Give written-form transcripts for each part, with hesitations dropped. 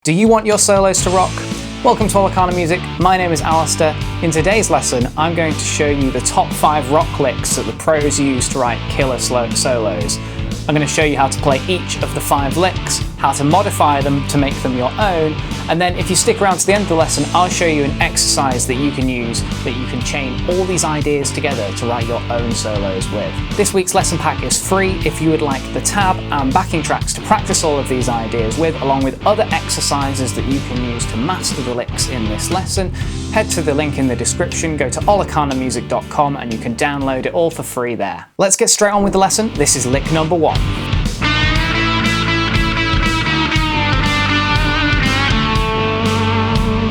Do you want your solos to rock? Welcome to Olicana Music, my name is Alistair. In today's lesson, I'm going to show you the top 5 rock licks that the pros use to write killer solos. I'm going to show you how to play each of the 5 licks, how to modify them to make them your own, and then if you stick around to the end of the lesson, I'll show you an exercise that you can use that you can chain all these ideas together to write your own solos with. This week's lesson pack is free if you would like the tab and backing tracks to practice all of these ideas with, along with other exercises that you can use to master the licks in this lesson. Head to the link in the description, go to olicanamusic.com and you can download it all for free there. Let's get straight on with the lesson. This is lick number 1.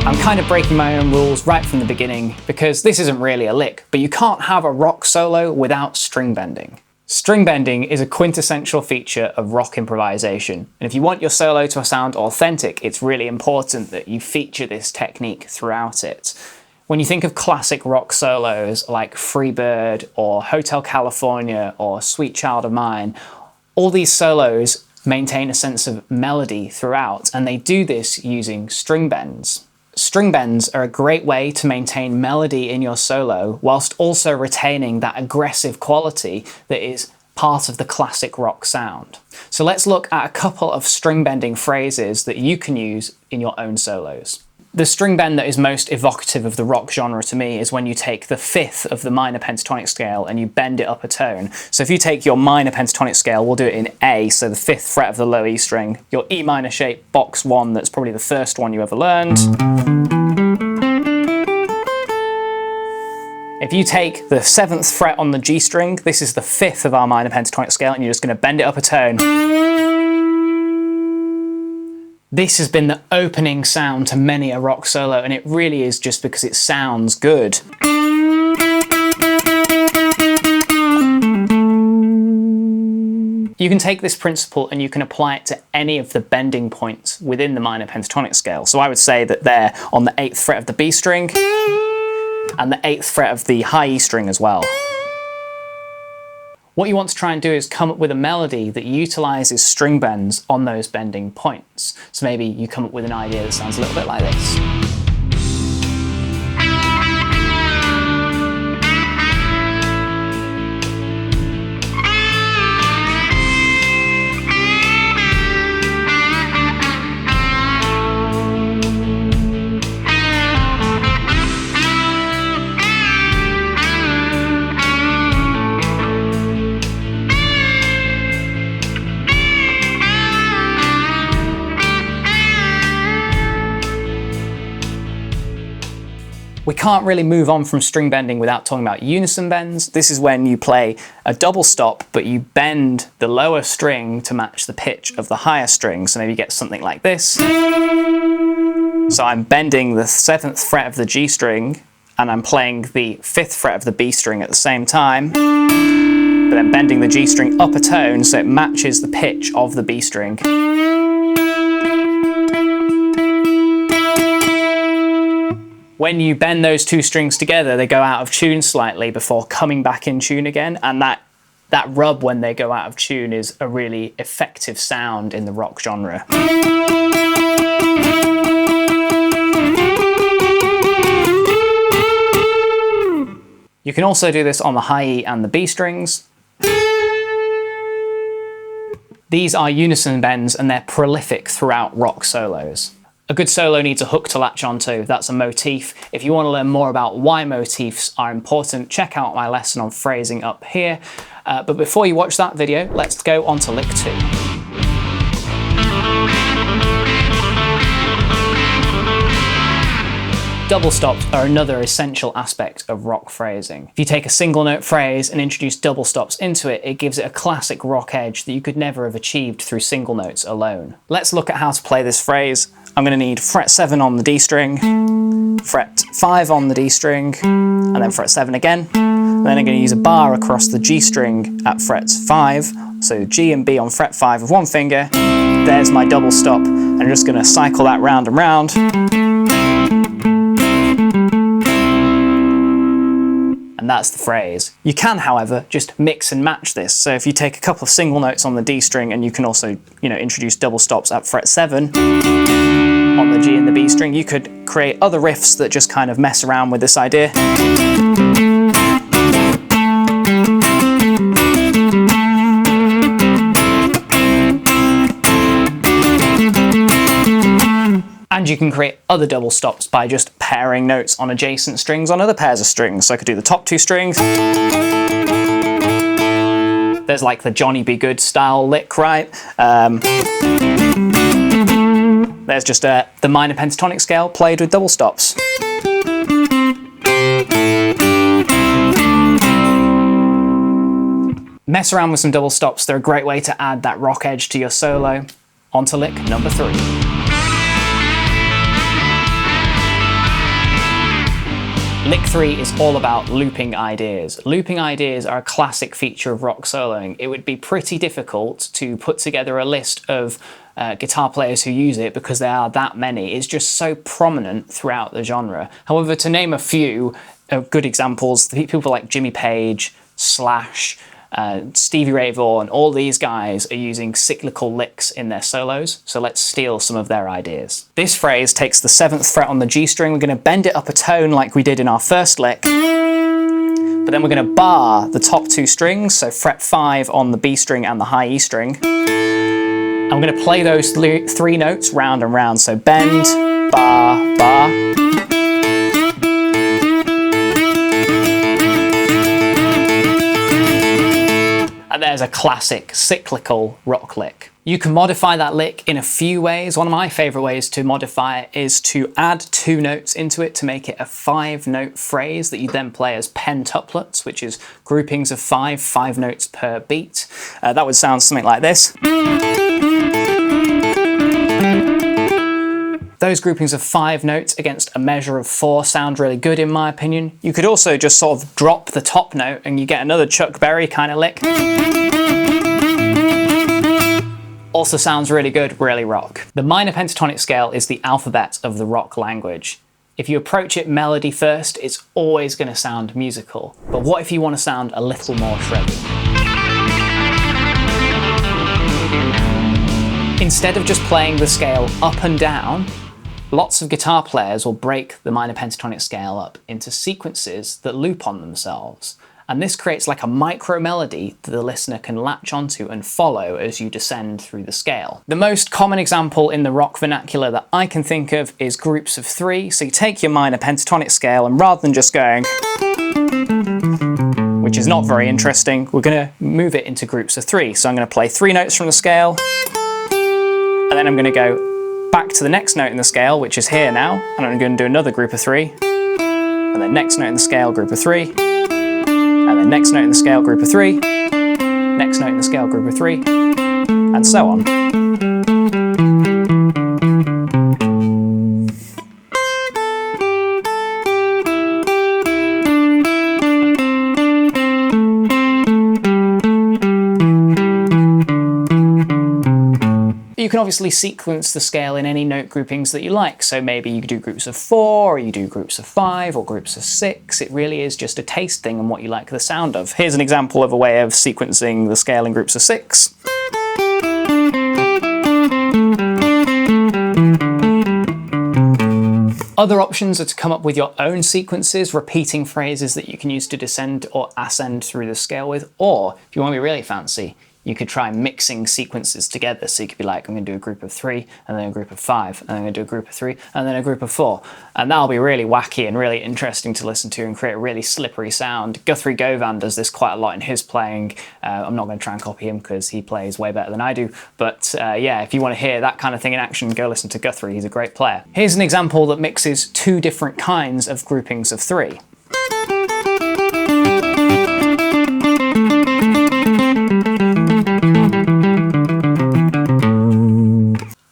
I'm kind of breaking my own rules right from the beginning because this isn't really a lick, but you can't have a rock solo without string bending. String bending is a quintessential feature of rock improvisation, and if you want your solo to sound authentic, it's really important that you feature this technique throughout it. When you think of classic rock solos like Freebird or Hotel California or Sweet Child of Mine, all these solos maintain a sense of melody throughout, and they do this using string bends. String bends are a great way to maintain melody in your solo whilst also retaining that aggressive quality that is part of the classic rock sound. So let's look at a couple of string bending phrases that you can use in your own solos. The string bend that is most evocative of the rock genre to me is when you take the 5th of the minor pentatonic scale and you bend it up a tone. So if you take your minor pentatonic scale, we'll do it in A, so the 5th fret of the low E string, your E minor shape box 1, that's probably the first one you ever learned. If you take the 7th fret on the G string, this is the 5th of our minor pentatonic scale, and you're just going to bend it up a tone. This has been the opening sound to many a rock solo, and it really is just because it sounds good. You can take this principle and you can apply it to any of the bending points within the minor pentatonic scale. So I would say that they're on the 8th fret of the B string and the 8th fret of the high E string as well. What you want to try and do is come up with a melody that utilises string bends on those bending points. So maybe you come up with an idea that sounds a little bit like this. We can't really move on from string bending without talking about unison bends. This is when you play a double stop, but you bend the lower string to match the pitch of the higher string. So maybe you get something like this. So I'm bending the 7th fret of the G string, and I'm playing the 5th fret of the B string at the same time, but then bending the G string up a tone so it matches the pitch of the B string. When you bend those two strings together, they go out of tune slightly before coming back in tune again, and that rub when they go out of tune is a really effective sound in the rock genre. You can also do this on the high E and the B strings. These are unison bends and they're prolific throughout rock solos. A good solo needs a hook to latch onto, that's a motif. If you want to learn more about why motifs are important, check out my lesson on phrasing up here. But before you watch that video, let's go on to lick 2. Double stops are another essential aspect of rock phrasing. If you take a single note phrase and introduce double stops into it, it gives it a classic rock edge that you could never have achieved through single notes alone. Let's look at how to play this phrase. I'm going to need fret 7 on the D string, fret 5 on the D string, and then fret 7 again. And then I'm going to use a bar across the G string at fret 5, so G and B on fret 5 with one finger. There's my double stop. I'm just going to cycle that round and round. And that's the phrase. You can, however, just mix and match this. So if you take a couple of single notes on the D string, and you can also, introduce double stops at fret 7, the B string. You could create other riffs that just kind of mess around with this idea. And you can create other double stops by just pairing notes on adjacent strings on other pairs of strings. So I could do the top two strings. There's like the Johnny B. Good style lick, right? There's just the minor pentatonic scale played with double stops. Mess around with some double stops. They're a great way to add that rock edge to your solo. On to lick number 3. Lick 3 is all about looping ideas. Looping ideas are a classic feature of rock soloing. It would be pretty difficult to put together a list of guitar players who use it because there are that many. It's just so prominent throughout the genre. However, to name a few good examples, people like Jimmy Page, Slash, Stevie Ray Vaughan, all these guys are using cyclical licks in their solos, so let's steal some of their ideas. This phrase takes the 7th fret on the G string. We're going to bend it up a tone like we did in our first lick, but then we're going to bar the top 2 strings, so fret 5 on the B string and the high E string. I'm going to play those 3 notes round and round, so bend, bar, bar. And there's a classic cyclical rock lick. You can modify that lick in a few ways. One of my favorite ways to modify it is to add 2 notes into it to make it a 5-note phrase that you then play as pentuplets, which is groupings of 5 notes per beat. That would sound something like this. Those groupings of 5 notes against a measure of 4 sound really good in my opinion. You could also just sort of drop the top note and you get another Chuck Berry kind of lick. Also sounds really good, really rock. The minor pentatonic scale is the alphabet of the rock language. If you approach it melody first, it's always going to sound musical. But what if you want to sound a little more shreddy? Instead of just playing the scale up and down, lots of guitar players will break the minor pentatonic scale up into sequences that loop on themselves. And this creates like a micro melody that the listener can latch onto and follow as you descend through the scale. The most common example in the rock vernacular that I can think of is groups of 3. So you take your minor pentatonic scale and rather than just going, which is not very interesting, we're going to move it into groups of 3. So I'm going to play 3 notes from the scale, and then I'm going to go back to the next note in the scale, which is here now, and I'm going to do another group of 3, and then next note in the scale, group of 3, and then next note in the scale, group of 3, next note in the scale, group of 3, and so on. You can obviously sequence the scale in any note groupings that you like. So maybe you do groups of 4, or you do groups of 5, or groups of 6. It really is just a taste thing and what you like the sound of. Here's an example of a way of sequencing the scale in groups of 6. Other options are to come up with your own sequences, repeating phrases that you can use to descend or ascend through the scale with, or if you want to be really fancy, you could try mixing sequences together. So you could be like, I'm going to do a group of 3, and then a group of 5, and then I'm going to do a group of 3, and then a group of 4. And that'll be really wacky and really interesting to listen to and create a really slippery sound. Guthrie Govan does this quite a lot in his playing. I'm not going to try and copy him because he plays way better than I do. But yeah, if you want to hear that kind of thing in action, go listen to Guthrie. He's a great player. Here's an example that mixes 2 different kinds of groupings of 3.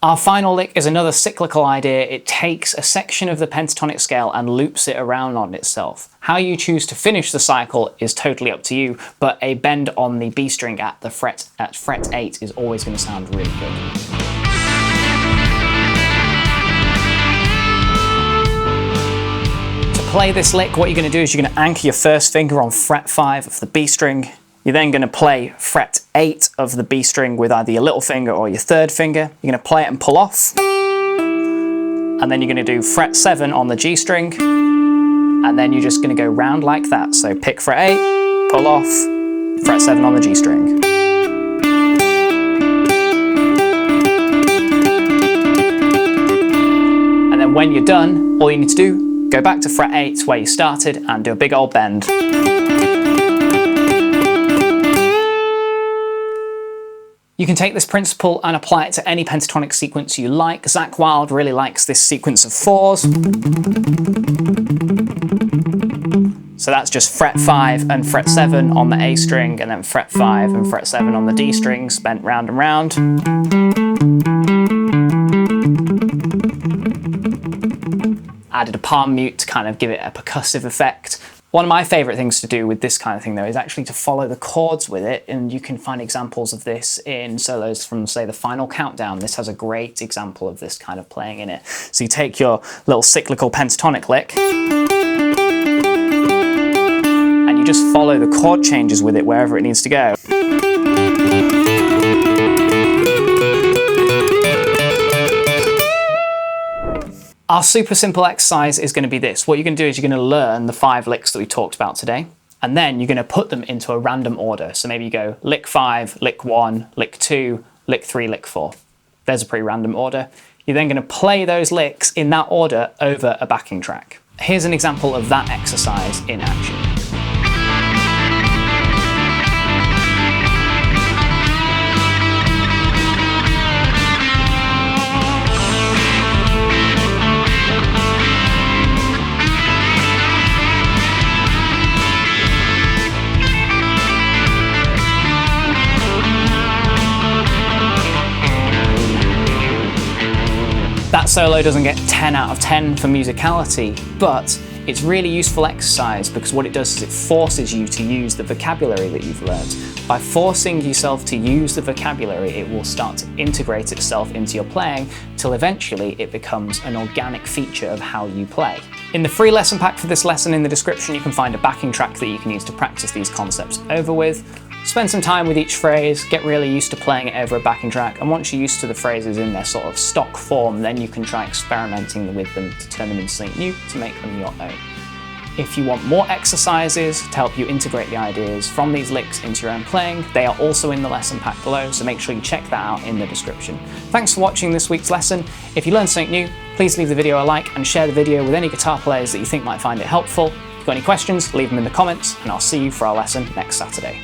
Our final lick is another cyclical idea. It takes a section of the pentatonic scale and loops it around on itself. How you choose to finish the cycle is totally up to you, but a bend on the B string at fret 8 is always going to sound really good. To play this lick, what you're going to do is you're going to anchor your first finger on fret 5 of the B string. You're then going to play fret 8 of the B string with either your little finger or your third finger. You're going to play it and pull off. And and then you're going to do fret 7 on the G string, and then you're just going to go round like that. So pick fret 8, pull off, fret 7 on the G string. And then when you're done, all you need to do, go back to fret 8 where you started and do a big old bend. You can take this principle and apply it to any pentatonic sequence you like. Zach Wilde really likes this sequence of 4s. So that's just fret 5 and fret 7 on the A string, and then fret 5 and fret 7 on the D strings, bent round and round. Added a palm mute to kind of give it a percussive effect. One of my favourite things to do with this kind of thing though is actually to follow the chords with it, and you can find examples of this in solos from, say, the Final Countdown. This has a great example of this kind of playing in it. So you take your little cyclical pentatonic lick and you just follow the chord changes with it wherever it needs to go. Our super simple exercise is going to be this. What you're going to do is you're going to learn the 5 licks that we talked about today, and then you're going to put them into a random order. So maybe you go lick 5, lick 1, lick 2, lick 3, lick 4. There's a pretty random order. You're then going to play those licks in that order over a backing track. Here's an example of that exercise in action. That solo doesn't get 10 out of 10 for musicality, but it's really useful exercise because what it does is it forces you to use the vocabulary that you've learned. By forcing yourself to use the vocabulary, it will start to integrate itself into your playing till eventually it becomes an organic feature of how you play. In the free lesson pack for this lesson in the description, you can find a backing track that you can use to practice these concepts over with. Spend some time with each phrase, get really used to playing it over a backing track, and once you're used to the phrases in their sort of stock form, then you can try experimenting with them to turn them into something new, to make them your own. If you want more exercises to help you integrate the ideas from these licks into your own playing, they are also in the lesson pack below, so make sure you check that out in the description. Thanks for watching this week's lesson. If you learned something new, please leave the video a like and share the video with any guitar players that you think might find it helpful. If you've got any questions, leave them in the comments, and I'll see you for our lesson next Saturday.